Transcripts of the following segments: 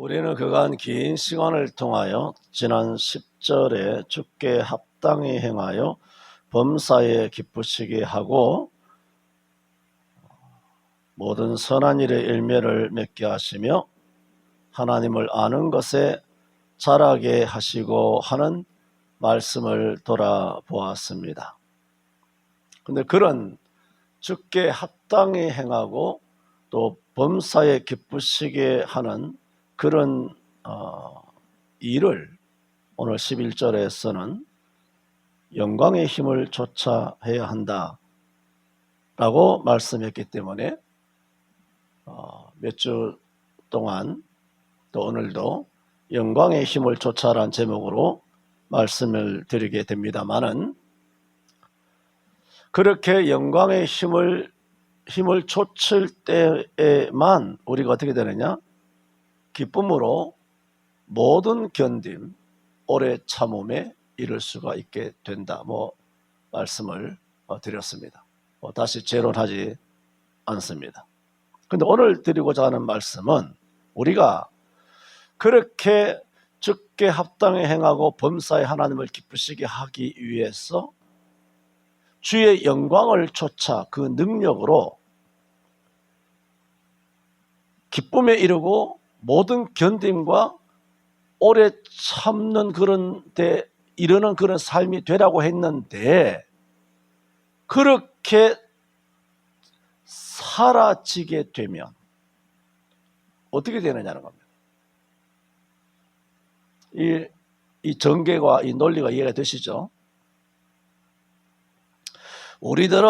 우리는 그간 긴 시간을 통하여 지난 10절에 주께 합당히 행하여 범사에 기쁘시게 하고 모든 선한 일의 열매를 맺게 하시며 하나님을 아는 것에 자라게 하시고 하는 말씀을 돌아보았습니다. 그런데 그런 주께 합당히 행하고 또 범사에 기쁘시게 하는 그런 일을 오늘 11절에서는 영광의 힘을 좇아 해야 한다라고 말씀했기 때문에 몇 주 동안 또 오늘도 영광의 힘을 좇아라는 제목으로 말씀을 드리게 됩니다마는, 그렇게 영광의 힘을 좇을 때에만 우리가 어떻게 되느냐? 기쁨으로 모든 견딤, 오래 참음에 이를 수가 있게 된다. 말씀을 드렸습니다. 다시 재론하지 않습니다. 그런데 오늘 드리고자 하는 말씀은 우리가 그렇게 주께 합당히 행하고 범사에 하나님을 기쁘시게 하기 위해서 주의 영광을 좇아 그 능력으로 기쁨에 이르고 모든 견딤과 오래 참는 그런 데 이르는 그런 삶이 되라고 했는데, 그렇게 사라지게 되면 어떻게 되느냐는 겁니다. 이 전개와 이 논리가 이해가 되시죠? 우리들은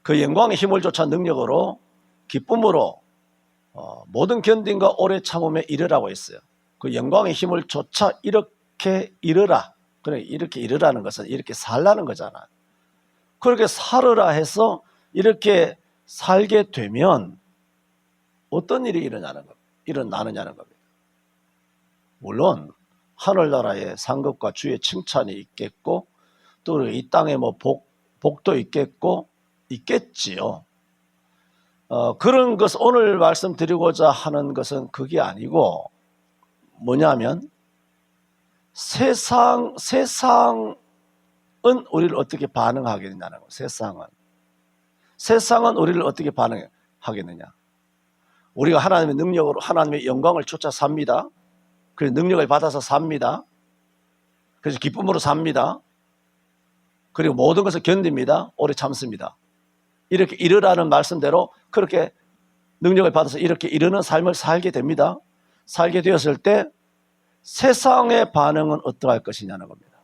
그 영광의 힘을 좇아 능력으로 기쁨으로 모든 견딤과 오래 참음에 이르라고 했어요. 그 영광의 힘을 좇아 이렇게 이르라. 그래, 이렇게 이르라는 것은 이렇게 살라는 거잖아. 그렇게 살으라 해서 이렇게 살게 되면 어떤 일이 일어나느냐는 겁니다. 물론 하늘나라에 상급과 주의 칭찬이 있겠고, 또 이 땅에 복도 있겠지요. 그런 것, 오늘 말씀드리고자 하는 것은 그게 아니고 뭐냐면, 세상은 우리를 어떻게 반응하겠느냐는 거예요. 세상은 우리를 어떻게 반응하겠느냐. 우리가 하나님의 능력으로 하나님의 영광을 좇아 삽니다. 그래서 능력을 받아서 삽니다. 그래서 기쁨으로 삽니다. 그리고 모든 것을 견딥니다. 오래 참습니다. 이렇게 이르라는 말씀대로 그렇게 능력을 받아서 이렇게 이르는 삶을 살게 됩니다. 살게 되었을 때 세상의 반응은 어떠할 것이냐는 겁니다.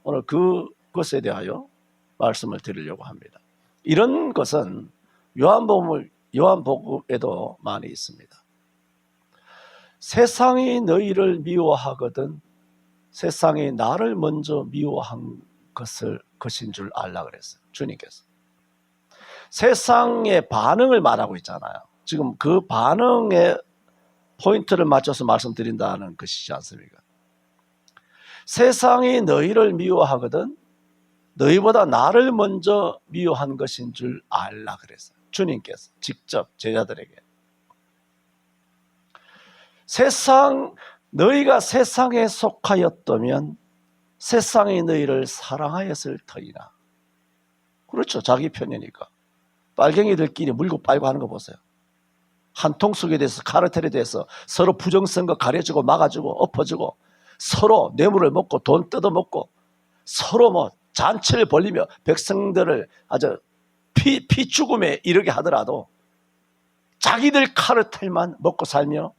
오늘 그것에 대하여 말씀을 드리려고 합니다. 이런 것은 요한복음에도 많이 있습니다. 세상이 너희를 미워하거든 세상이 나를 먼저 미워한 것인 줄 알라 그랬어요. 주님께서. 세상의 반응을 말하고 있잖아요. 지금 그 반응의 포인트를 맞춰서 말씀드린다는 것이지 않습니까? 세상이 너희를 미워하거든 너희보다 나를 먼저 미워한 것인 줄 알라 그랬어요. 주님께서 직접 제자들에게. 너희가 세상에 속하였다면 세상이 너희를 사랑하였을 터이나. 그렇죠. 자기 편이니까. 빨갱이들끼리 물고 빨고 하는 거 보세요. 한 통속에 대해서 카르텔에 대해서 서로 부정선거 가려주고 막아주고 엎어주고 서로 뇌물을 먹고 돈 뜯어먹고 서로 잔치를 벌리며 백성들을 아주 피죽음에 이르게 하더라도 자기들 카르텔만 먹고 살며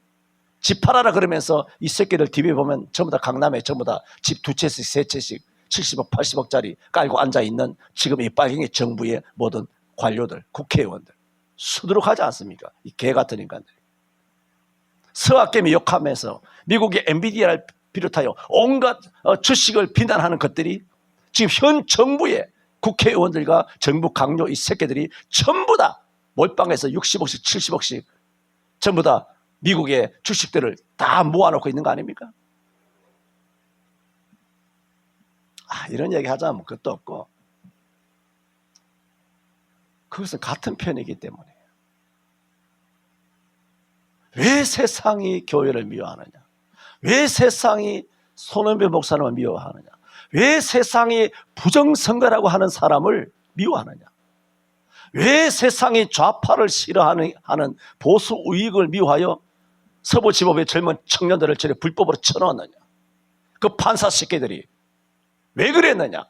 집 팔아라 그러면서 이 새끼들 TV에 보면 전부 다 강남에 전부 다 집 2채씩 3채씩 70억 80억짜리 깔고 앉아있는 지금 이 빨갱이 정부의 모든 관료들 국회의원들 수두룩하지 않습니까? 이 개 같은 인간들이 서학개미 욕하면서 미국의 엔비디아를 비롯하여 온갖 주식을 비난하는 것들이 지금 현 정부의 국회의원들과 정부 강요 이 새끼들이 전부 다 몰빵해서 60억씩 70억씩 전부 다 미국의 주식들을 다 모아놓고 있는 거 아닙니까? 이런 얘기 하자면 그것도 없고 그것은 같은 편이기 때문에 왜 세상이 교회를 미워하느냐? 왜 세상이 손흥배 목사님을 미워하느냐? 왜 세상이 부정선거라고 하는 사람을 미워하느냐? 왜 세상이 좌파를 싫어하는 보수 우익을 미워하여 서부지법의 젊은 청년들을 저리 불법으로 쳐넣었느냐? 그 판사 새끼들이 왜 그랬느냐?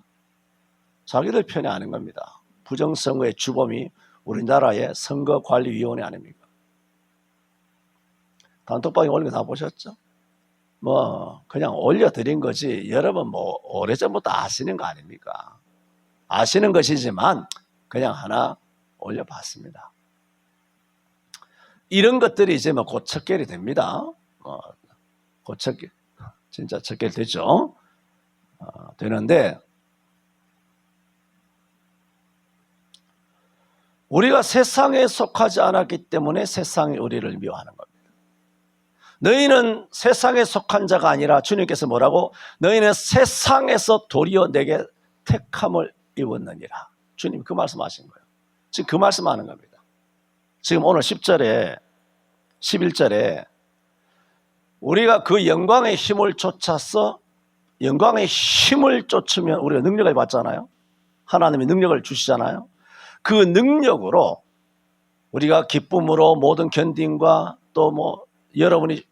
자기들 편이 아닌 겁니다. 부정선거의 주범이 우리나라의 선거관리위원회 아닙니까? 단톡방에 올린 거 다 보셨죠? 그냥 올려드린 거지. 여러분 오래전부터 아시는 거 아닙니까? 아시는 것이지만 그냥 하나 올려봤습니다. 이런 것들이 이제 곧 척결이 됩니다. 곧 진짜 척결되죠. 되는데 우리가 세상에 속하지 않았기 때문에 세상이 우리를 미워하는 겁니다. 너희는 세상에 속한 자가 아니라 주님께서 뭐라고? 너희는 세상에서 도리어 내게 택함을 입었느니라. 주님 그 말씀하신 거예요. 지금 그 말씀하는 겁니다. 지금 오늘 10절에 11절에 우리가 그 영광의 힘을 쫓아서 영광의 힘을 쫓으면 우리가 능력을 받잖아요. 하나님이 능력을 주시잖아요. 그 능력으로 우리가 기쁨으로 모든 견딘과 또 여러분이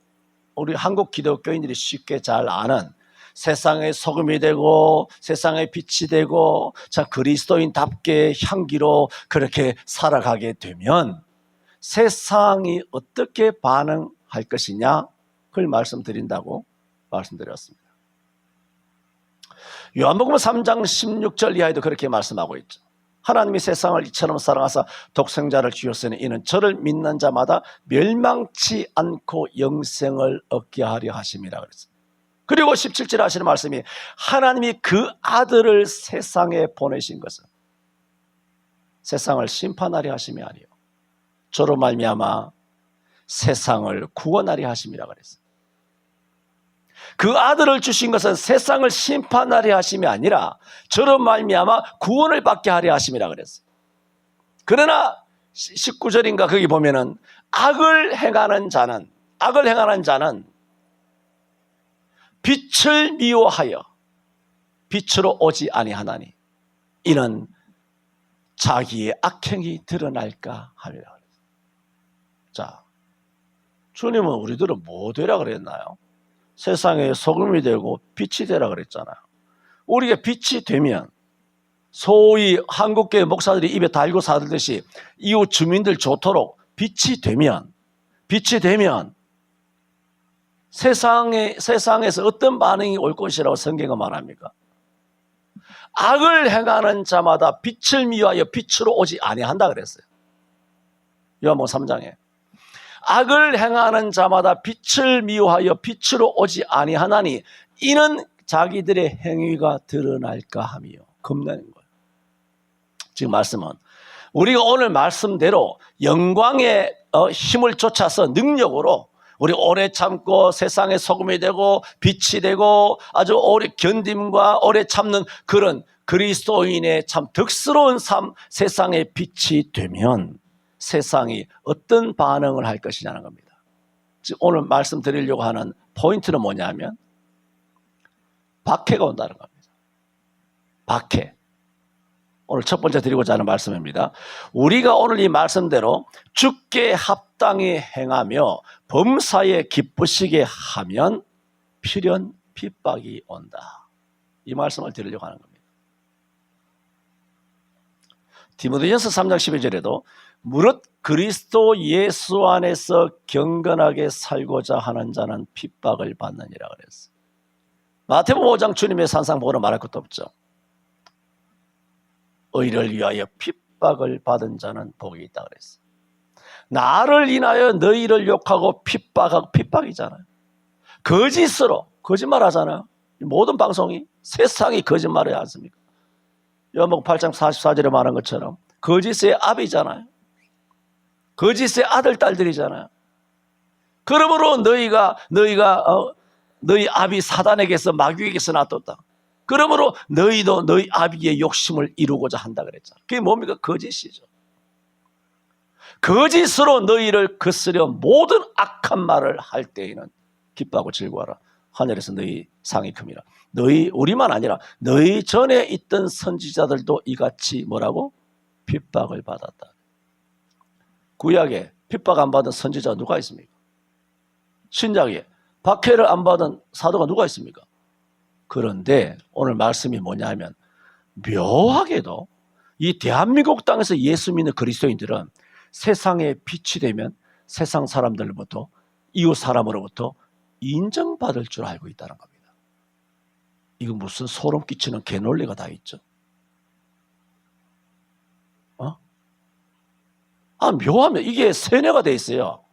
우리 한국 기독교인들이 쉽게 잘 아는 세상의 소금이 되고 세상의 빛이 되고 자 그리스도인답게 향기로 그렇게 살아가게 되면 세상이 어떻게 반응할 것이냐 그걸 말씀드린다고 말씀드렸습니다. 요한복음 3장 16절 이하에도 그렇게 말씀하고 있죠. 하나님이 세상을 이처럼 사랑하사 독생자를 주셨으니 이는 저를 믿는 자마다 멸망치 않고 영생을 얻게 하려 하심이라 그랬어요. 그리고 17절 하시는 말씀이 하나님이 그 아들을 세상에 보내신 것은 세상을 심판하려 하심이 아니요 저로 말미암아 세상을 구원하려 하심이라 그랬어요. 그 아들을 주신 것은 세상을 심판하려 하심이 아니라 저로 말미암아 구원을 받게 하려 하심이라 그랬어요. 그러나 19절인가 거기 보면은 악을 행하는 자는 빛을 미워하여 빛으로 오지 아니하나니 이는 자기의 악행이 드러날까 하리라 그랬어요. 자, 주님은 우리들은 뭐 되라 그랬나요? 세상에 소금이 되고 빛이 되라 그랬잖아요. 우리가 빛이 되면 소위 한국교회 목사들이 입에 달고 사들듯이 이웃 주민들 좋도록 빛이 되면 세상에서 어떤 반응이 올 것이라고 성경은 말합니까? 악을 행하는 자마다 빛을 미워하여 빛으로 오지 아니한다 그랬어요. 요한복음 3장에 악을 행하는 자마다 빛을 미워하여 빛으로 오지 아니하나니 이는 자기들의 행위가 드러날까 하며 겁나는 거예요. 지금 말씀은 우리가 오늘 말씀대로 영광의 힘을 쫓아서 능력으로 우리 오래 참고 세상의 소금이 되고 빛이 되고 아주 오래 견딤과 오래 참는 그런 그리스도인의 참 덕스러운 삶 세상의 빛이 되면 세상이 어떤 반응을 할 것이냐는 겁니다. 지금 오늘 말씀드리려고 하는 포인트는 뭐냐면 박해가 온다는 겁니다. 박해. 오늘 첫 번째 드리고자 하는 말씀입니다. 우리가 오늘 이 말씀대로 주께 합당히 행하며 범사에 기쁘시게 하면 필연 핍박이 온다. 이 말씀을 드리려고 하는 겁니다. 디모데전서 3장 12절에도 무릇 그리스도 예수 안에서 경건하게 살고자 하는 자는 핍박을 받느니라 그랬어요. 마태복음 5장 주님의 산상보고는 말할 것도 없죠. 의를 위하여 핍박을 받은 자는 복이 있다 그랬어요. 나를 인하여 너희를 욕하고 핍박이잖아요. 거짓으로 거짓말하잖아요. 모든 방송이 세상이 거짓말을 하지 않습니까? 요한복음 8장 44절에 말한 것처럼 거짓의 압이잖아요. 거짓의 아들 딸들이잖아요. 그러므로 너희 압이 사단에게서 마귀에게서 낫뒀다. 그러므로 너희도 너희 아비의 욕심을 이루고자 한다 그랬잖아요. 그게 뭡니까? 거짓이죠. 거짓으로 너희를 거스려 모든 악한 말을 할 때에는 기뻐하고 즐거워하라. 하늘에서 너희 상이 큽니다. 너희 우리만 아니라 너희 전에 있던 선지자들도 이같이 뭐라고? 핍박을 받았다. 구약에 핍박 안 받은 선지자가 누가 있습니까? 신약에 박해를 안 받은 사도가 누가 있습니까? 그런데 오늘 말씀이 뭐냐면 묘하게도 이 대한민국 땅에서 예수 믿는 그리스도인들은 세상에 빛이 되면 세상 사람들로부터 이웃 사람으로부터 인정받을 줄 알고 있다는 겁니다. 이거 무슨 소름 끼치는 개논리가 다 있죠. 묘하면 이게 세뇌가 돼 있어요.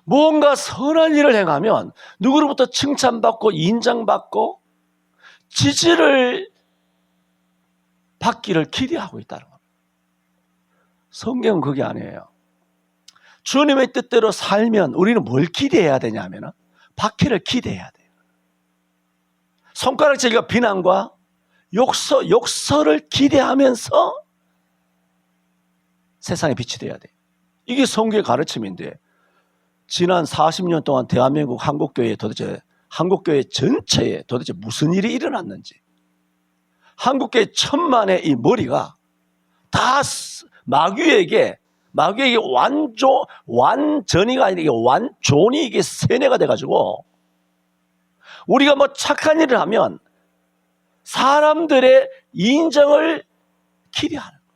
뭔가 선한 일을 행하면 누구로부터 칭찬받고 인정받고 지지를 받기를 기대하고 있다는 겁니다. 성경은 그게 아니에요. 주님의 뜻대로 살면 우리는 뭘 기대해야 되냐면 박해를 기대해야 돼요. 손가락질과 비난과 욕설을 기대하면서 세상에 빛이 돼야 돼요. 이게 성경의 가르침인데 지난 40년 동안 대한민국 한국교회 전체에 도대체 무슨 일이 일어났는지, 한국교회 천만의 이 머리가 다 마귀에게 완전이가 아니라 이게 완전히 이게 세뇌가 돼가지고 우리가 뭐 착한 일을 하면 사람들의 인정을 기대하는 거예요.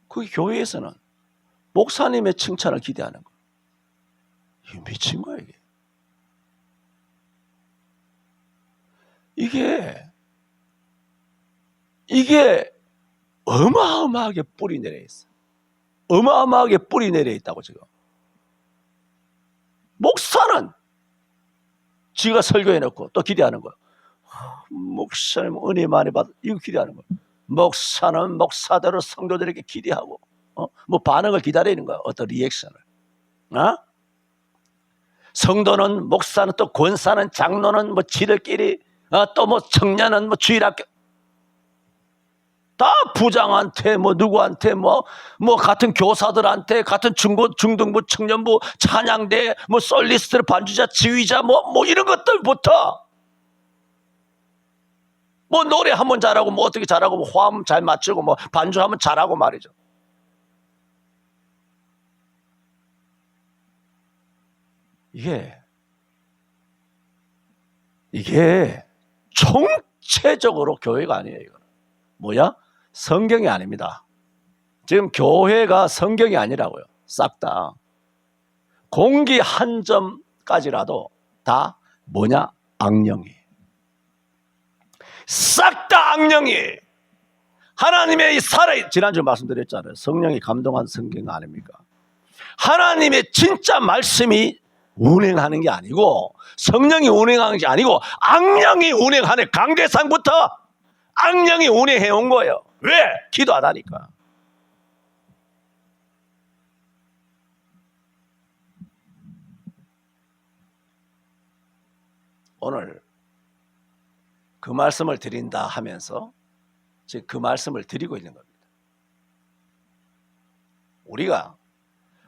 그 교회에서는 목사님의 칭찬을 기대하는 거예요. 이게 미친 거예요, 이게 어마어마하게 뿌리 내려 있어요. 어마어마하게 뿌리 내려 있다고 지금. 목사는 지가 설교해놓고 또 기대하는 거예요. 목사님 은혜 많이 받아, 이거 기대하는 거예요. 목사는 목사대로 성도들에게 기대하고 뭐 반응을 기다리는 거예요. 어떤 리액션을. 성도는 목사는 또 권사는 장로는 뭐 지들끼리 또 뭐 청년은 뭐 주일학교 다 부장한테 뭐 누구한테 뭐 같은 교사들한테 같은 중등부 청년부 찬양대 뭐 솔리스트 반주자 지휘자 뭐 이런 것들부터 뭐 노래하면 잘하고 뭐 어떻게 잘하고 뭐 화음 잘 맞추고 뭐 반주하면 잘하고 말이죠. 이게 총체적으로 교회가 아니에요. 이거는 뭐야? 성경이 아닙니다. 지금 교회가 성경이 아니라고요. 싹 다. 공기 한 점까지라도 다 뭐냐? 악령이. 싹 다 악령이. 하나님의 지난주에 말씀드렸잖아요. 성령이 감동한 성경 아닙니까? 하나님의 진짜 말씀이 운행하는 게 아니고 성령이 운행하는 게 아니고 악령이 운행하는 강대상부터 악령이 운행해 온 거예요. 왜? 기도 안 하니까. 오늘 그 말씀을 드린다 하면서 지금 그 말씀을 드리고 있는 겁니다. 우리가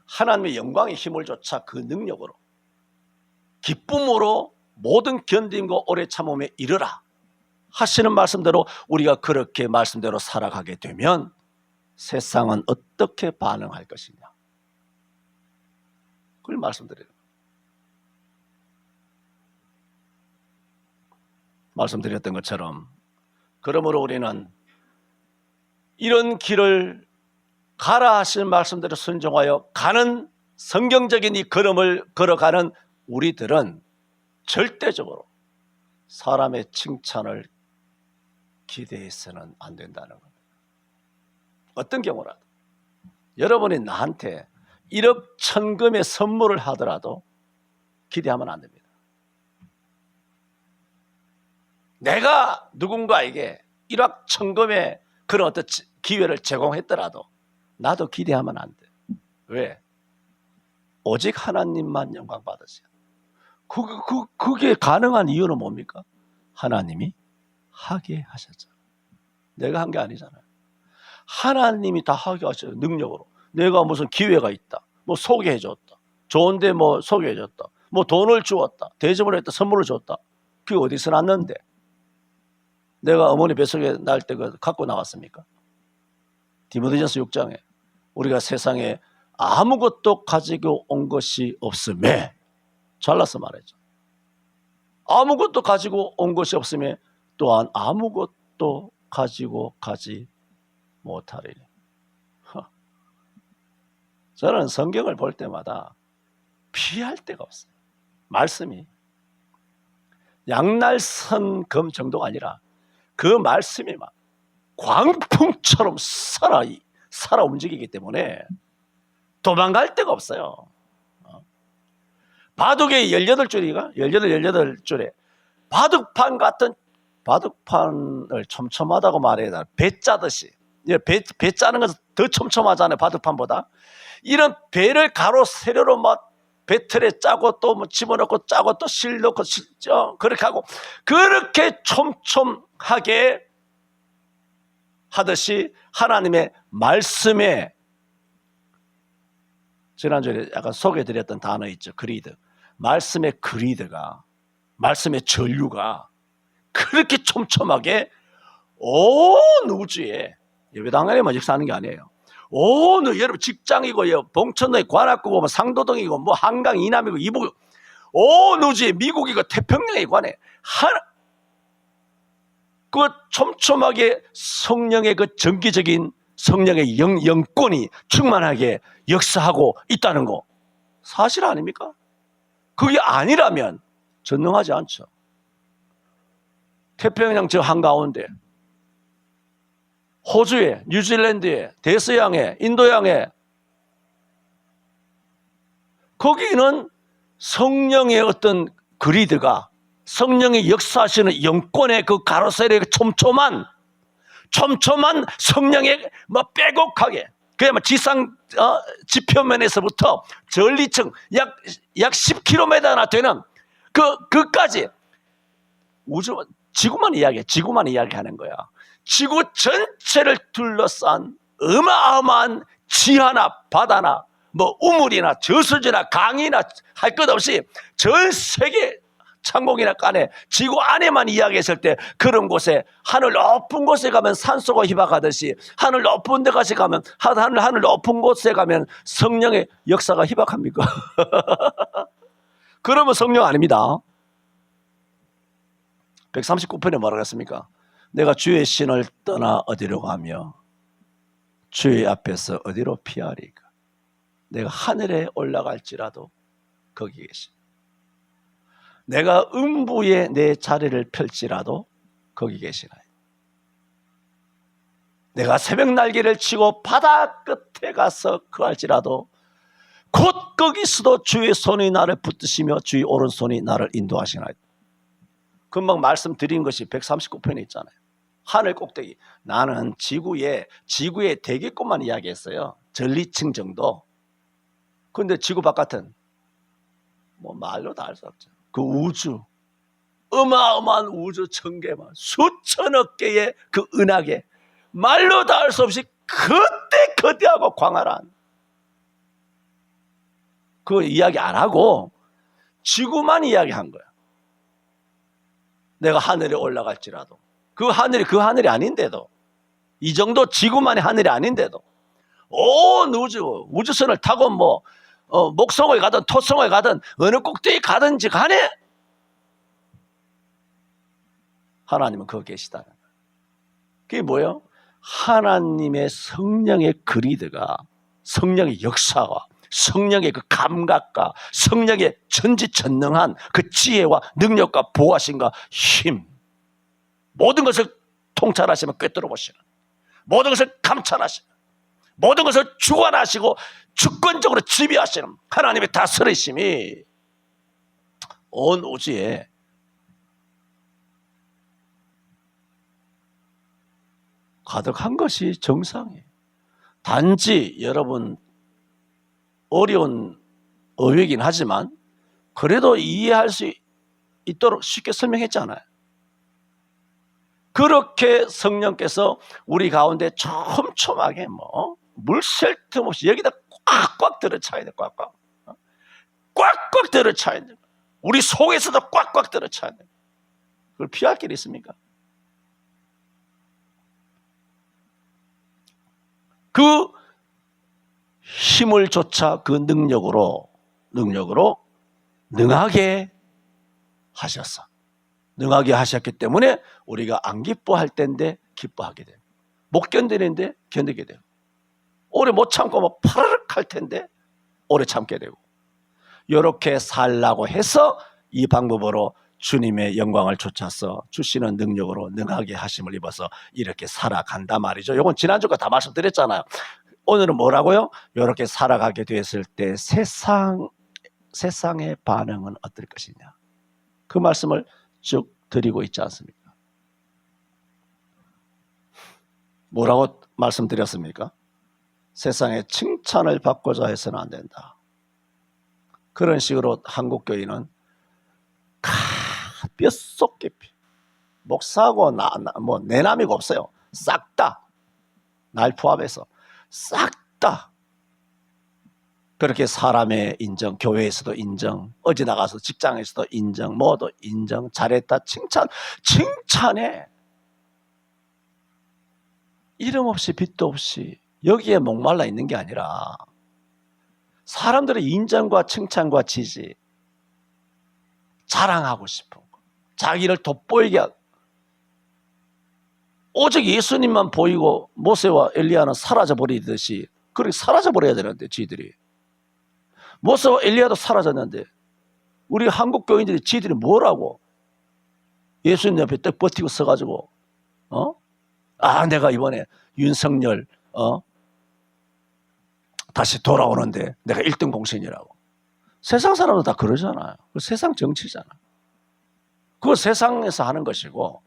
하나님의 영광의 힘을 쫓아 그 능력으로 기쁨으로 모든 견딤과 오래 참음에 이르라 하시는 말씀대로 우리가 그렇게 말씀대로 살아가게 되면 세상은 어떻게 반응할 것이냐, 그걸 말씀드려요. 말씀드렸던 것처럼 그러므로 우리는 이런 길을 가라 하시는 말씀대로 순종하여 가는 성경적인 이 걸음을 걸어가는 우리들은 절대적으로 사람의 칭찬을 기대해서는 안 된다는 겁니다. 어떤 경우라도 여러분이 나한테 1억 천금의 선물을 하더라도 기대하면 안 됩니다. 내가 누군가에게 1억 천금의 그런 어떤 기회를 제공했더라도 나도 기대하면 안 돼. 왜? 오직 하나님만 영광 받으세요. 그게 가능한 이유는 뭡니까? 하나님이 하게 하셨잖아요. 내가 한 게 아니잖아요. 하나님이 다 하게 하셔요. 능력으로. 내가 무슨 기회가 있다, 뭐 소개해 줬다, 좋은데 뭐 소개해 줬다, 뭐 돈을 주었다, 대접을 했다, 선물을 줬다. 그게 어디서 났는데? 내가 어머니 뱃속에 날 때 그 갖고 나왔습니까? 디모데전서 6장에 우리가 세상에 아무것도 가지고 온 것이 없음에, 잘라서 말했죠. 아무것도 가지고 온 것이 없음에 또한 아무것도 가지고 가지 못하리니. 저는 성경을 볼 때마다 피할 데가 없어요. 말씀이 양날선 검 정도가 아니라 그 말씀이 막 광풍처럼 살아 움직이기 때문에 도망갈 데가 없어요. 바둑의 18줄에 바둑판 같은, 바둑판을 촘촘하다고 말해야 배 짜듯이, 배 짜는 것은 더 촘촘하잖아요, 바둑판보다. 이런 배를 가로 세로로 막 배틀에 짜고 또 뭐 집어넣고 짜고 또 실 넣고 그렇게 하고, 그렇게 촘촘하게 하듯이 하나님의 말씀에, 지난주에 약간 소개해드렸던 단어 있죠, 그리드. 말씀의 그리드가, 말씀의 전류가 그렇게 촘촘하게 온 우주에, 예배당에만 역사하는 게 아니에요. 온 여러분 직장이고 봉천동이 관악구고 뭐 상도동이고 뭐 한강 이남이고 이북, 온 우주에 미국이고 태평양에 관해 그 촘촘하게 성령의 그 정기적인 성령의 영권이 충만하게 역사하고 있다는 거 사실 아닙니까? 그게 아니라면 전능하지 않죠. 태평양 저 한가운데, 호주에, 뉴질랜드에, 대서양에, 인도양에, 거기는 성령의 어떤 그리드가, 성령의 역사하시는 영권의 그 가로세로의 촘촘한 성령의 뭐 빼곡하게, 그야말로 지상 지표면에서부터 전리층 약 10km나 되는 그까지 우주, 지구만 이야기하는 거야. 지구 전체를 둘러싼 어마어마한 지하나 바다나 뭐 우물이나 저수지나 강이나 할 것 없이 전 세계 창공이나 간에 지구 안에만 이야기했을 때, 그런 곳에, 하늘 높은 곳에 가면 산소가 희박하듯이 하늘 높은 데 가면 하늘 높은 곳에 가면 성령의 역사가 희박합니까? 그러면 성령 아닙니다. 139편에 뭐라고 했습니까? 내가 주의 신을 떠나 어디로 가며 주의 앞에서 어디로 피하리까? 내가 하늘에 올라갈지라도 거기 계시, 내가 음부에 내 자리를 펼지라도 거기 계시나요? 내가 새벽 날개를 치고 바다 끝에 가서 거할지라도 곧 거기서도 주의 손이 나를 붙드시며 주의 오른손이 나를 인도하시나요? 금방 말씀드린 것이 139편에 있잖아요. 하늘 꼭대기. 나는 지구의 대기권만 이야기했어요. 전리층 정도. 그런데 지구 바깥은 뭐 말로 다 알 수 없죠. 그 우주, 어마어마한 우주 천개만, 수천억 개의 그 은하계, 말로 다 알 수 없이 그때 거대하고 광활한 그 이야기 안 하고 지구만 이야기한 거야. 내가 하늘에 올라갈지라도, 그 하늘이 아닌데도, 이 정도 지구만의 하늘이 아닌데도 온 우주선을 타고 뭐 목성호에 가든 토성호에 가든 어느 꼭대기 가든지 간에 하나님은 거기 계시다는 거예요. 그게 뭐예요? 하나님의 성령의 그리드가, 성령의 역사와 성령의 그 감각과 성령의 전지전능한 그 지혜와 능력과 보호하심과 힘, 모든 것을 통찰하시며 꿰뚫어 보시는, 모든 것을 감찰하시는, 모든 것을 주관하시고 주권적으로 지배하시는 하나님의 다스리심이 온 우주에 가득한 것이 정상이에요. 단지 여러분 어려운 어휘이긴 하지만 그래도 이해할 수 있도록 쉽게 설명했잖아요. 그렇게 성령께서 우리 가운데 촘촘하게 물 쉴 틈 없이 여기다 꽉꽉 들어차야 돼. 꽉꽉 들어차야 돼. 우리 속에서도 꽉꽉 들어차야 돼. 그걸 피할 길이 있습니까? 그 힘을 조차 그 능력으로 능하게 하셨어. 능하게 하셨기 때문에 우리가 안 기뻐할 때인데 기뻐하게 돼요. 못 견디는데 견디게 돼요. 오래 못 참고 파르륵 할 텐데 오래 참게 되고. 이렇게 살라고 해서 이 방법으로 주님의 영광을 쫓아서 주시는 능력으로 능하게 하심을 입어서 이렇게 살아간단 말이죠. 이건 지난주가 다 말씀드렸잖아요. 오늘은 뭐라고요? 이렇게 살아가게 되었을 때 세상의 반응은 어떨 것이냐. 그 말씀을 쭉 드리고 있지 않습니까? 뭐라고 말씀드렸습니까? 세상에 칭찬을 받고자 해서는 안 된다. 그런 식으로 한국교회는 뼛속 깊이 목사하고 내남이가 없어요. 싹 다 날 포함해서 싹 다 그렇게 사람의 인정, 교회에서도 인정, 어디 나가서 직장에서도 인정, 뭐도 인정, 잘했다 칭찬해. 이름 없이 빛도 없이 여기에 목말라 있는 게 아니라 사람들의 인정과 칭찬과 지지, 자랑하고 싶은 거, 자기를 돋보이게 하고. 오직 예수님만 보이고 모세와 엘리야는 사라져버리듯이 그렇게 사라져버려야 되는데 지들이. 모세와 엘리야도 사라졌는데 우리 한국 교인들이 지들이 뭐라고 예수님 옆에 딱 버티고 서가지고 내가 이번에 윤석열 다시 돌아오는데 내가 1등 공신이라고. 세상 사람도 다 그러잖아요. 세상 정치잖아. 그거 세상에서 하는 것이고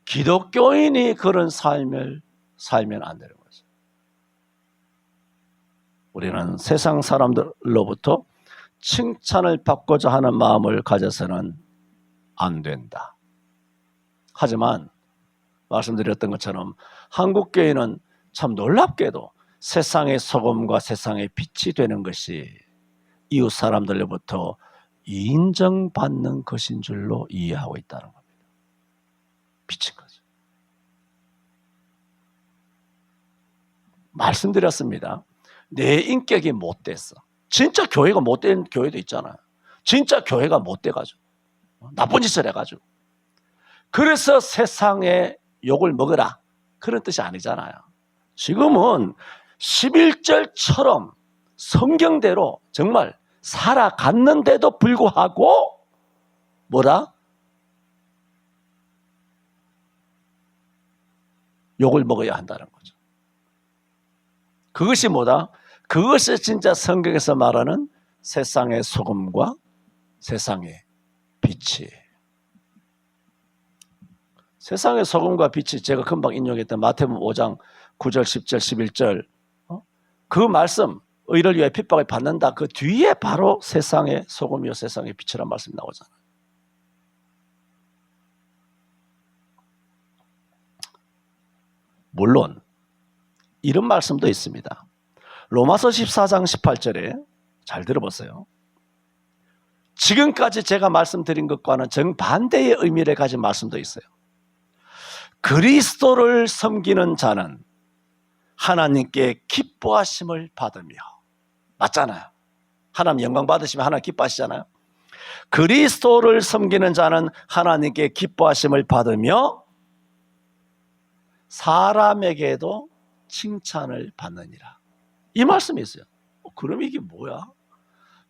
기독교인이 그런 삶을 살면 안 되는 거죠. 우리는 세상 사람들로부터 칭찬을 받고자 하는 마음을 가져서는 안 된다. 하지만 말씀드렸던 것처럼 한국교회는 참 놀랍게도 세상의 소금과 세상의 빛이 되는 것이 이웃 사람들로부터 인정받는 것인 줄로 이해하고 있다는 겁니다. 빛인 거죠. 말씀드렸습니다. 내 인격이 못됐어. 진짜 교회가 못된 교회도 있잖아요. 진짜 교회가 못돼가지고 나쁜 짓을 해가지고 그래서 세상에 욕을 먹으라 그런 뜻이 아니잖아요. 지금은 11절처럼 성경대로 정말 살아갔는데도 불구하고 뭐라? 욕을 먹어야 한다는 거죠. 그것이 뭐다? 그것이 진짜 성경에서 말하는 세상의 소금과 세상의 빛이. 세상의 소금과 빛이 제가 금방 인용했던 마태복음 5장 9절, 10절, 11절 그 말씀 의를 위하여 핍박을 받는다. 그 뒤에 바로 세상의 소금이요 세상의 빛이라는 말씀이 나오잖아요. 물론 이런 말씀도 있습니다. 로마서 14장 18절에 잘 들어보세요. 지금까지 제가 말씀드린 것과는 정반대의 의미를 가진 말씀도 있어요. 그리스도를 섬기는 자는 하나님께 기뻐하심을 받으며. 맞잖아요. 하나님 영광 받으시면 하나님 기뻐하시잖아요. 그리스도를 섬기는 자는 하나님께 기뻐하심을 받으며 사람에게도 칭찬을 받느니라. 이 말씀이 있어요. 그럼 이게 뭐야?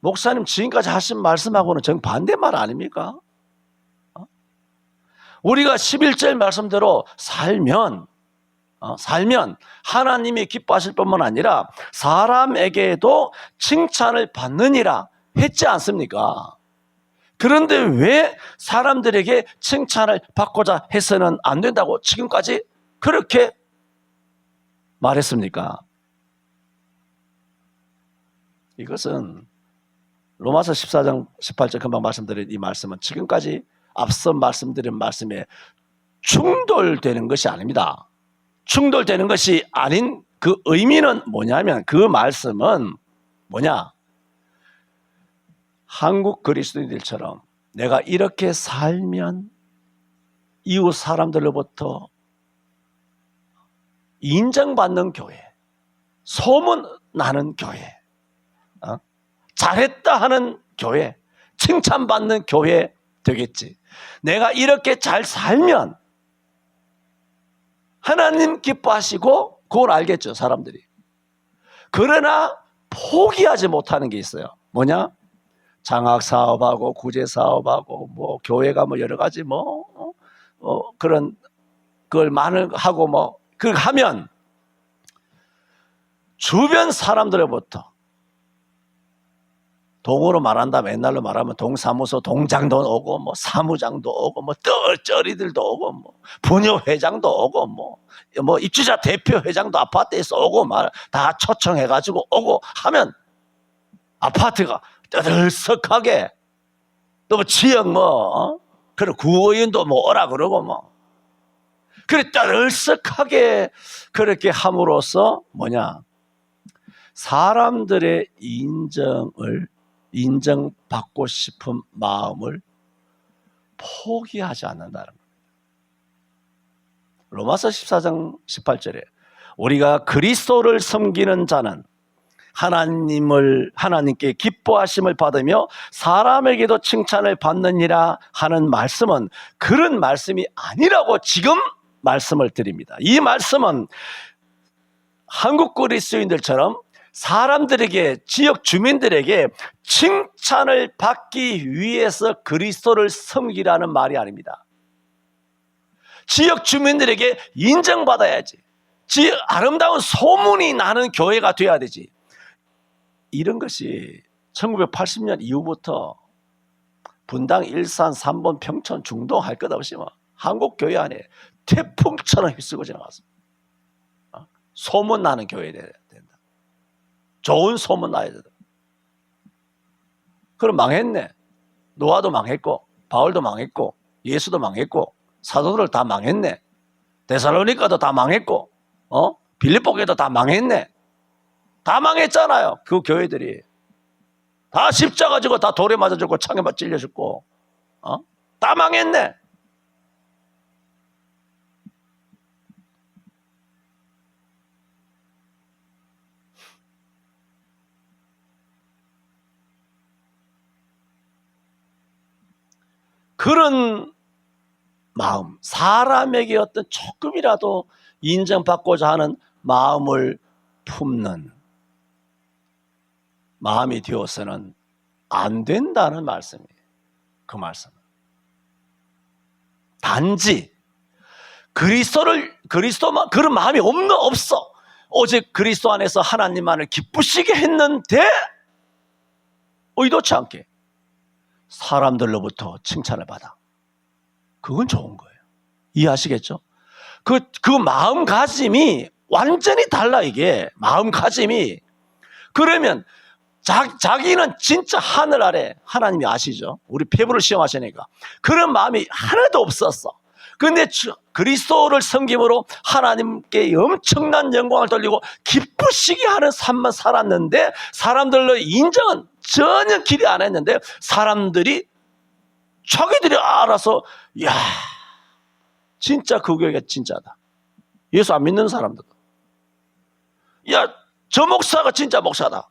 목사님 지금까지 하신 말씀하고는 정반대 말 아닙니까? 우리가 11절 말씀대로 살면 하나님이 기뻐하실 뿐만 아니라 사람에게도 칭찬을 받느니라 했지 않습니까? 그런데 왜 사람들에게 칭찬을 받고자 해서는 안 된다고 지금까지 그렇게 말했습니까? 이것은 로마서 14장 18절 금방 말씀드린 이 말씀은 지금까지 앞서 말씀드린 말씀에 충돌되는 것이 아닙니다. 충돌되는 것이 아닌 그 의미는 뭐냐면, 그 말씀은 뭐냐? 한국 그리스도인들처럼 내가 이렇게 살면 이웃 사람들로부터 인정받는 교회, 소문나는 교회, 잘했다 하는 교회, 칭찬받는 교회 되겠지. 내가 이렇게 잘 살면 하나님 기뻐하시고, 그걸 알겠죠, 사람들이. 그러나 포기하지 못하는 게 있어요. 뭐냐? 장학사업하고 구제사업하고 뭐 교회가 뭐 여러 가지 그런 그걸 많은 하고 그걸 하면 주변 사람들로부터, 동으로 말한다면, 옛날로 말하면 동사무소 동장도 오고 사무장도 오고 쩔쩔이들도 오고 부녀회장도 오고 입주자 대표회장도 아파트에서 오고 다 초청해가지고 오고 하면 아파트가 떠들썩하게, 또 지역 그리고 구의원도 오라 그러고 그래 떠들썩하게 그렇게 함으로써 뭐냐? 사람들의 인정받고 싶은 마음을 포기하지 않는다는 겁니다. 로마서 14장 18절에 우리가 그리스도를 섬기는 자는 하나님께 기뻐하심을 받으며 사람에게도 칭찬을 받느니라 하는 말씀은 그런 말씀이 아니라고 지금 말씀을 드립니다. 이 말씀은 한국 그리스도인들처럼 사람들에게, 지역 주민들에게 칭찬을 받기 위해서 그리스도를 섬기라는 말이 아닙니다. 지역 주민들에게 인정받아야지, 아름다운 소문이 나는 교회가 돼야 되지. 이런 것이 1980년 이후부터 분당, 일산, 삼본, 평촌, 중동 할 것 없이 한국 교회 안에 태풍처럼 휩쓸고 지나갔습니다. 소문 나는 교회 돼야 된다. 좋은 소문 나야 된다. 그럼 망했네. 노아도 망했고, 바울도 망했고, 예수도 망했고, 사도들 다 망했네. 데살로니가도 다 망했고, 빌립보교도 다 망했네. 다 망했잖아요. 그 교회들이 다 십자가 지고 다 돌에 맞아 죽고 창에 맞 찔려 죽고 다 망했네. 그런 마음, 사람에게 어떤 조금이라도 인정받고자 하는 마음을 품는 마음이 되어서는 안 된다는 말씀이에요. 그 말씀은 단지 그리스도만 그런 마음이 없어. 오직 그리스도 안에서 하나님만을 기쁘시게 했는데 의도치 않게 사람들로부터 칭찬을 받아. 그건 좋은 거예요. 이해하시겠죠? 그 마음가짐이 완전히 달라. 이게 마음가짐이. 그러면 자기는 진짜 하늘 아래, 하나님이 아시죠? 우리 피부를 시험하시니까 그런 마음이 하나도 없었어. 그런데 그리스도를 섬김으로 하나님께 엄청난 영광을 돌리고 기쁘시게 하는 삶만 살았는데, 사람들로 인정은 전혀 기대 안 했는데 사람들이 자기들이 알아서 야, 진짜 그 교회가 진짜다. 예수 안 믿는 사람들, 야, 저 목사가 진짜 목사다.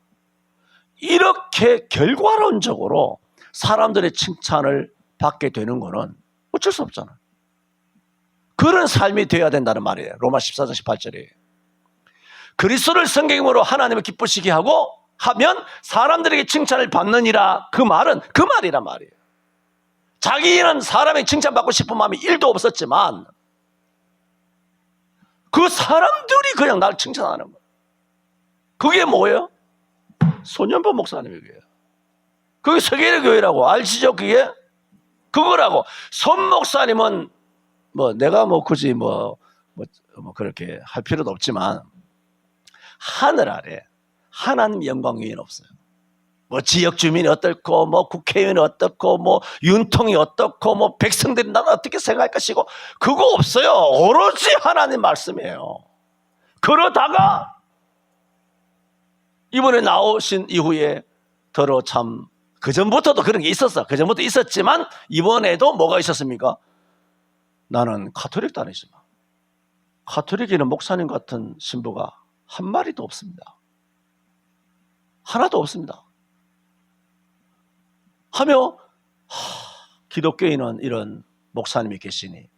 이렇게 결과론적으로 사람들의 칭찬을 받게 되는 거는 어쩔 수 없잖아요. 그런 삶이 되어야 된다는 말이에요. 로마 14장 18절에 그리스도를 섬김으로 하나님을 기쁘시게 하면 사람들에게 칭찬을 받느니라. 그 말은 그 말이란 말이에요. 자기는 사람에게 칭찬받고 싶은 마음이 1도 없었지만 그 사람들이 그냥 날 칭찬하는 거예요. 그게 뭐예요? 소년보 목사님의 교회예요. 그게 세계의 교회라고 아시죠? 그게 그거라고. 손 목사님은 내가 굳이 그렇게 할 필요도 없지만 하늘 아래 하나님 영광 위에는 없어요. 뭐 지역 주민이 어떻고 뭐 국회의원이 어떻고 뭐 윤통이 어떻고 뭐 백성들이 나는 어떻게 생각할 것이고 그거 없어요. 오로지 하나님 말씀이에요. 그러다가 이번에 나오신 이후에 더러 참 그전부터도 그런 게 있었어. 그전부터 있었지만 이번에도 뭐가 있었습니까? 나는 가톨릭 다니지만 가톨릭에는 목사님 같은 신부가 한 마리도 없습니다. 하나도 없습니다. 하며 기독교인은 이런 목사님이 계시니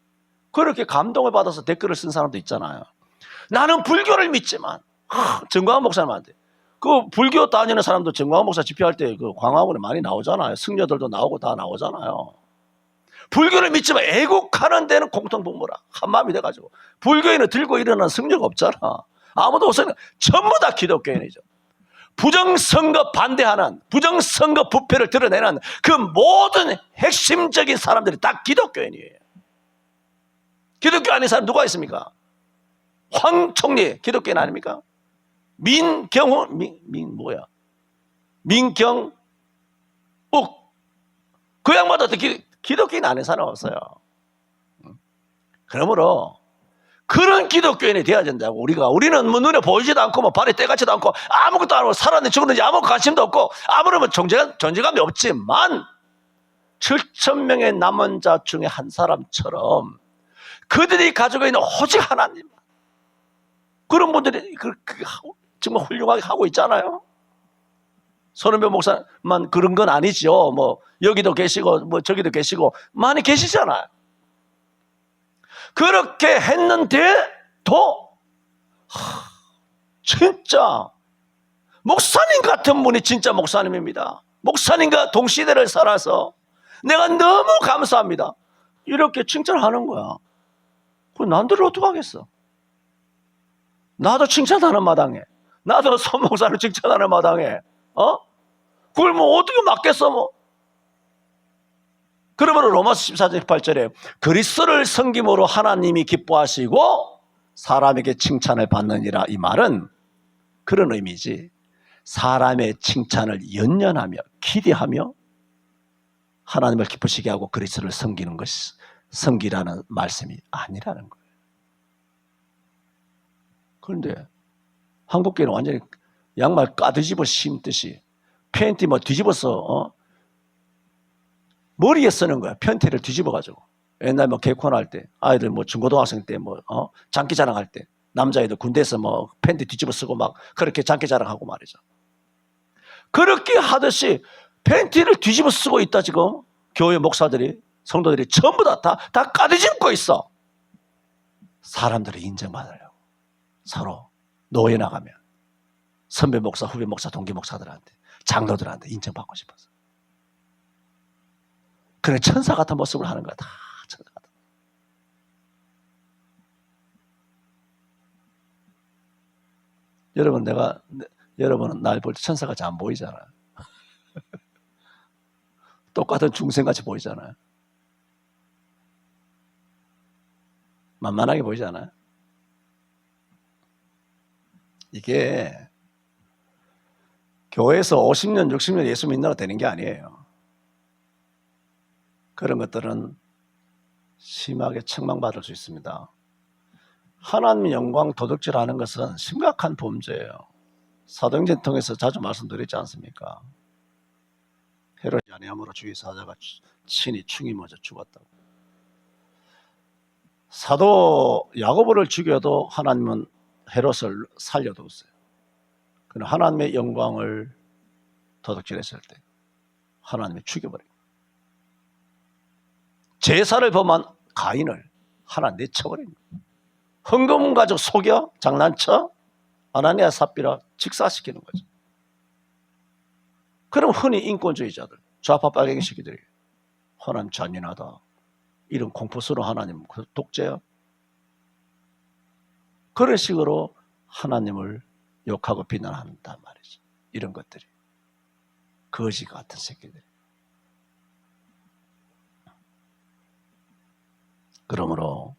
그렇게 감동을 받아서 댓글을 쓴 사람도 있잖아요. 나는 불교를 믿지만 정광훈 목사님한테 그 불교 다니는 사람도 정광훈 목사 집회할 때 그 광화문에 많이 나오잖아요. 승려들도 나오고 다 나오잖아요. 불교를 믿지만 애국하는 데는 공통분모라 한마음이 돼가지고 불교인은 들고 일어나는 승려가 없잖아. 아무도 없으니까 전부 다 기독교인이죠. 부정선거 반대하는 부정선거 부패를 드러내는 그 모든 핵심적인 사람들이 다 기독교인이에요. 기독교 아닌 사람 누가 있습니까? 황 총리 기독교인 아닙니까? 민경욱 민경욱 그 양반도 기독교인 아닌 사람 없어요. 그러므로 그런 기독교인이 되어야 된다고. 우리는 뭐 눈에 보이지도 않고 뭐 발에 떼같지도 않고 아무것도 안 하고 살았는지 죽었는지 아무 관심도 없고 아무런 존재감이 없지만 7,000명의 남은 자 중에 한 사람처럼 그들이 가지고 있는 오직 하나님, 그런 분들이 정말 훌륭하게 하고 있잖아요. 손은배 목사만 그런 건 아니죠. 뭐 여기도 계시고 뭐 저기도 계시고 많이 계시잖아요. 그렇게 했는데도 진짜 목사님 같은 분이 진짜 목사님입니다. 목사님과 동시대를 살아서 내가 너무 감사합니다. 이렇게 칭찬하는 거야. 그럼 남들을 어떡하겠어? 나도 칭찬하는 마당에, 나도 손 목사를 칭찬하는 마당에 그걸 뭐 어떻게 맞겠어 뭐. 그러므로 로마서 14장 18절에 그리스도를 섬김으로 하나님이 기뻐하시고 사람에게 칭찬을 받느니라, 이 말은 그런 의미지 사람의 칭찬을 연연하며 기대하며 하나님을 기쁘시게 하고 그리스도를 섬기는 것이 섬기라는 말씀이 아니라는 거예요. 그런데 한국교회는 완전히 양말 까뒤집어 심듯이 팬티 뭐 뒤집어서 머리에 쓰는 거야. 팬티를 뒤집어가지고. 옛날 뭐 개콘할 때, 아이들 뭐 중고등학생 때 뭐, 장기 자랑할 때, 남자애들 군대에서 뭐 팬티 뒤집어 쓰고 막 그렇게 장기 자랑하고 말이죠. 그렇게 하듯이 팬티를 뒤집어 쓰고 있다, 지금. 교회 목사들이, 성도들이 전부 다 까뒤집고 있어. 사람들이 인정받으려고. 서로 노예 나가면. 선배 목사, 후배 목사, 동기 목사들한테, 장로들한테 인정받고 싶어서. 그런 천사 같은 모습을 하는 거야. 다 천사 같은. 여러분은 날 볼 때 천사같이 안 보이잖아. 똑같은 중생같이 보이잖아요. 만만하게 보이잖아요. 이게 교회에서 50년, 60년 예수 믿는다고 되는 게 아니에요. 그런 것들은 심하게 책망받을 수 있습니다. 하나님의 영광 도둑질하는 것은 심각한 범죄예요. 사도행전 통해서 자주 말씀드리지 않습니까? 헤롯이 아니함으로 주의 사자가 친히 충이 맞아 죽었다고. 사도 야고보를 죽여도 하나님은 헤롯을 살려두었어요. 그러나 하나님의 영광을 도둑질했을 때 하나님이 죽여버려요. 제사를 범한 가인을 하나 내쳐버립니다. 헌금 가지고 속여 장난쳐 아나니아 삽비라 직사시키는 거죠. 그럼 흔히 인권주의자들, 좌파 빨갱이 새끼들이 하나님 잔인하다, 이런 공포스러운 하나님 독재야, 그런 식으로 하나님을 욕하고 비난한단 말이죠. 이런 것들이 거지 같은 새끼들이. 그러므로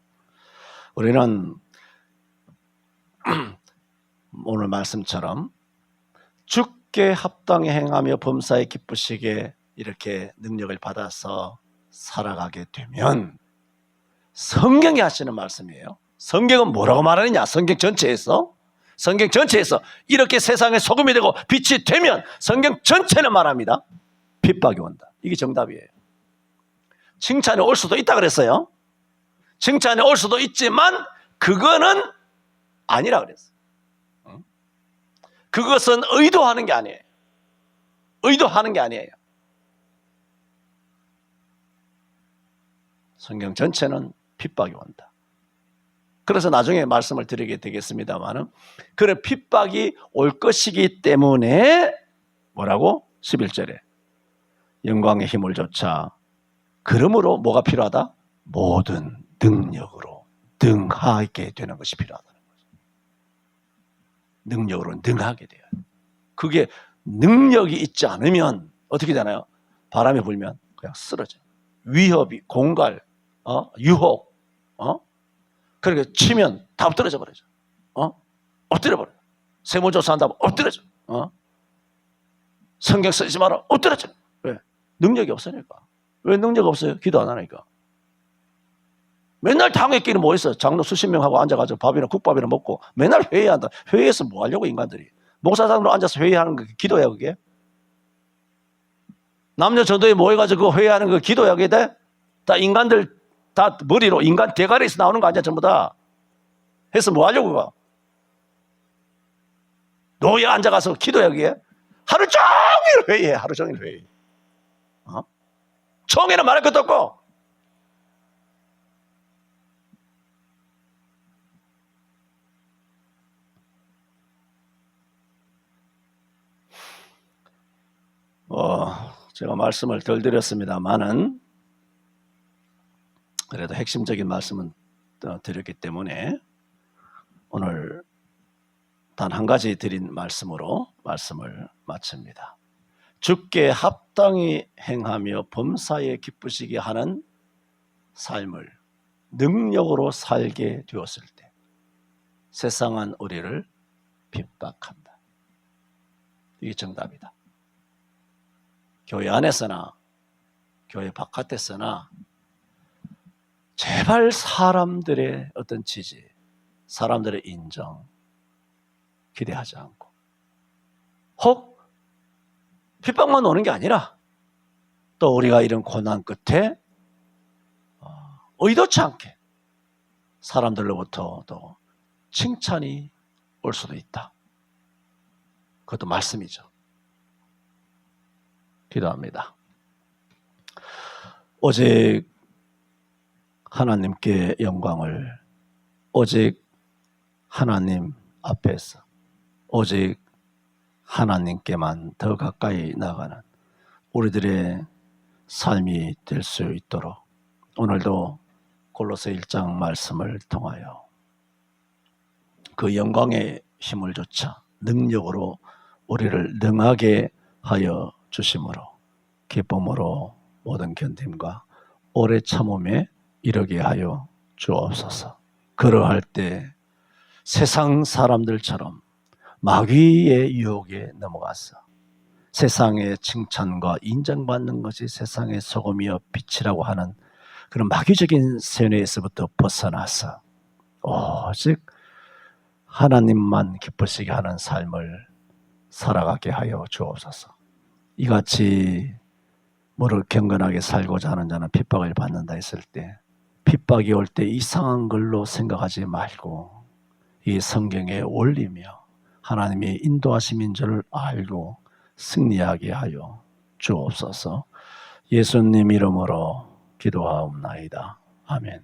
우리는 오늘 말씀처럼 주께 합당히 행하며 범사에 기쁘시게 이렇게 능력을 받아서 살아가게 되면, 성경이 하시는 말씀이에요. 성경은 뭐라고 말하느냐? 성경 전체에서 이렇게 세상의 소금이 되고 빛이 되면 성경 전체는 말합니다. 핍박이 온다. 이게 정답이에요. 칭찬이 올 수도 있다 그랬어요. 칭찬이 올 수도 있지만 그거는 아니라 그랬어요. 그것은 의도하는 게 아니에요. 의도하는 게 아니에요. 성경 전체는 핍박이 온다. 그래서 나중에 말씀을 드리게 되겠습니다만은, 그런 핍박이 올 것이기 때문에 뭐라고? 11절에 영광의 힘을 조차, 그러므로 뭐가 필요하다? 모든 능력으로 능하게 되는 것이 필요하다는 거죠. 능력으로 능하게 돼요. 그게 능력이 있지 않으면 어떻게 되나요? 바람이 불면 그냥 쓰러져. 위협이, 공갈, 유혹, 그렇게 치면 다 엎드려져 버리죠. 엎드려 버려. 세무조사 한다면 엎드려져. 성경 쓰지 마라. 엎드려져. 왜? 능력이 없으니까. 왜 능력 없어요? 기도 안 하니까. 맨날 당회끼리 뭐 있어? 장로 수십 명하고 앉아가지고 밥이나 국밥이나 먹고 맨날 회의한다. 회의해서 뭐 하려고 인간들이? 목사장으로 앉아서 회의하는 거 기도야 그게? 남녀 전도에 모여가지고 회의하는 거 기도야 그게 돼? 다 인간들 다 머리로 인간 대가리에서 나오는 거 아니야 전부 다. 해서 뭐 하려고 가? 노예 앉아가서 기도야 그게? 하루 종일 회의해. 하루 종일 회의. 총회는 말할 것도 없고. 제가 말씀을 덜 드렸습니다만은 그래도 핵심적인 말씀은 드렸기 때문에 오늘 단 한 가지 드린 말씀으로 말씀을 마칩니다. 주께 합당히 행하며 범사에 기쁘시게 하는 삶을 능력으로 살게 되었을 때 세상은 우리를 핍박한다. 이게 정답이다. 교회 안에서나 교회 바깥에서나 제발 사람들의 어떤 지지, 사람들의 인정 기대하지 않고, 혹 핍박만 오는 게 아니라 또 우리가 이런 고난 끝에 의도치 않게 사람들로부터 또 칭찬이 올 수도 있다. 그것도 말씀이죠. 기도합니다. 오직 하나님께 영광을, 오직 하나님 앞에서 오직 하나님께만 더 가까이 나가는 우리들의 삶이 될 수 있도록 오늘도 골로새 1장 말씀을 통하여 그 영광의 힘을 조차 능력으로 우리를 능하게 하여 주심으로 기쁨으로 모든 견딤과 오래 참음에 이르게 하여 주옵소서. 그러할 때 세상 사람들처럼 마귀의 유혹에 넘어가서 세상의 칭찬과 인정받는 것이 세상의 소금이여 빛이라고 하는 그런 마귀적인 세뇌에서부터 벗어나서 오직 하나님만 기쁘시게 하는 삶을 살아가게 하여 주옵소서. 이같이 무릇 경건하게 살고자 하는 자는 핍박을 받는다 했을 때 핍박이 올 때 이상한 걸로 생각하지 말고 이 성경의 원리며 하나님의 인도하심인 줄 알고 승리하게 하여 주옵소서. 예수님 이름으로 기도하옵나이다. 아멘.